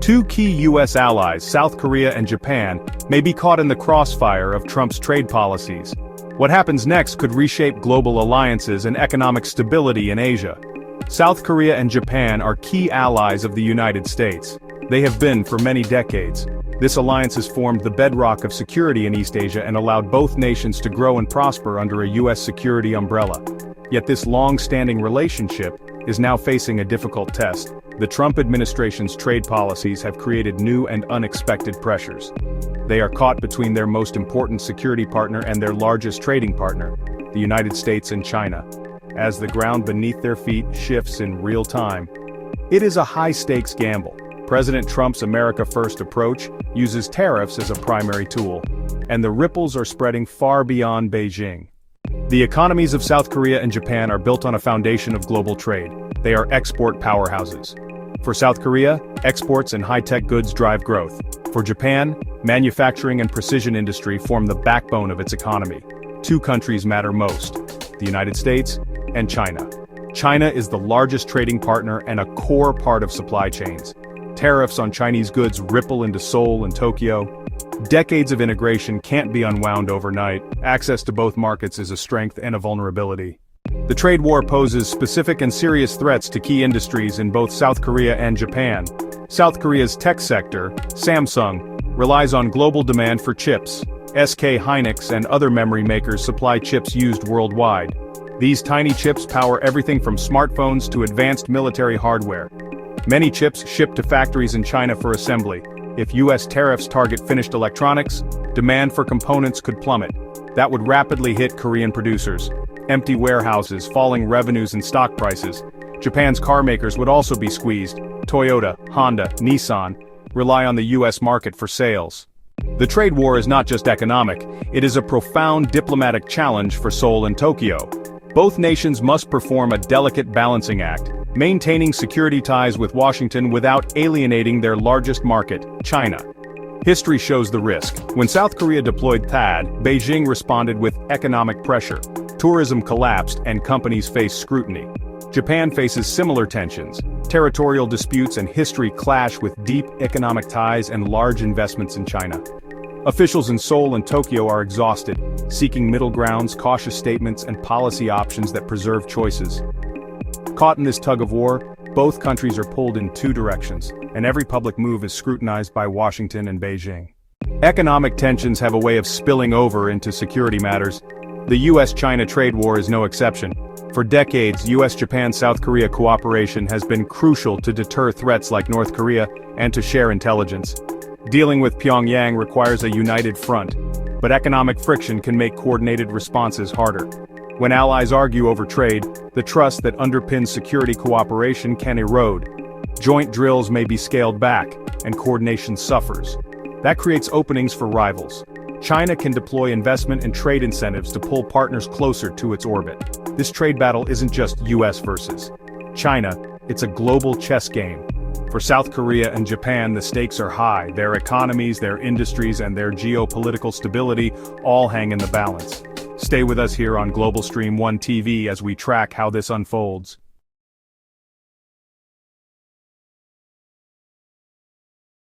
Two key U.S. allies, South Korea and Japan, may be caught in the crossfire of Trump's trade policies. What happens next could reshape global alliances and economic stability in Asia. South Korea and Japan are key allies of the United States. They have been for many decades. This alliance has formed the bedrock of security in East Asia and allowed both nations to grow and prosper under a U.S. security umbrella. Yet this long-standing relationship is now facing a difficult test. The Trump administration's trade policies have created new and unexpected pressures. They are caught between their most important security partner and their largest trading partner, the United States and China. As the ground beneath their feet shifts in real time, it is a high-stakes gamble. President Trump's America First approach uses tariffs as a primary tool, and the ripples are spreading far beyond Beijing. The economies of South Korea and Japan are built on a foundation of global trade. They are export powerhouses. For South Korea, exports and high-tech goods drive growth. For Japan, manufacturing and precision industry form the backbone of its economy. Two countries matter most: the United States and China. China is the largest trading partner and a core part of supply chains. Tariffs on Chinese goods ripple into Seoul and Tokyo. Decades of integration can't be unwound overnight. Access to both markets is a strength and a vulnerability. The trade war poses specific and serious threats to key industries in both South Korea and Japan. South Korea's tech sector, Samsung, relies on global demand for chips. SK Hynix and other memory makers supply chips used worldwide. These tiny chips power everything from smartphones to advanced military hardware. Many chips ship to factories in China for assembly. If U.S. tariffs target finished electronics, demand for components could plummet. That would rapidly hit Korean producers. Empty warehouses, falling revenues and stock prices. Japan's car makers would also be squeezed. Toyota, Honda, Nissan rely on the U.S. market for sales. The trade war is not just economic, it is a profound diplomatic challenge for Seoul and Tokyo. Both nations must perform a delicate balancing act, maintaining security ties with Washington without alienating their largest market, China. History shows the risk. When South Korea deployed THAAD, Beijing responded with economic pressure. Tourism collapsed and companies faced scrutiny. Japan faces similar tensions. Territorial disputes and history clash with deep economic ties and large investments in China. Officials in Seoul and Tokyo are exhausted, seeking middle grounds, cautious statements, and policy options that preserve choices. Caught in this tug-of-war, both countries are pulled in two directions, and every public move is scrutinized by Washington and Beijing. Economic tensions have a way of spilling over into security matters. The U.S. China trade war is no exception. For decades, U.S.-Japan-South Korea cooperation has been crucial to deter threats like North Korea and to share intelligence. Dealing with Pyongyang requires a united front, but economic friction can make coordinated responses harder. When allies argue over trade, the trust that underpins security cooperation can erode. Joint drills may be scaled back, and coordination suffers. That creates openings for rivals. China can deploy investment and trade incentives to pull partners closer to its orbit. This trade battle isn't just US versus China, it's a global chess game. For South Korea and Japan, the stakes are high. Their economies, their industries, and their geopolitical stability all hang in the balance. Stay with us here on Global Stream 1 TV as we track how this unfolds.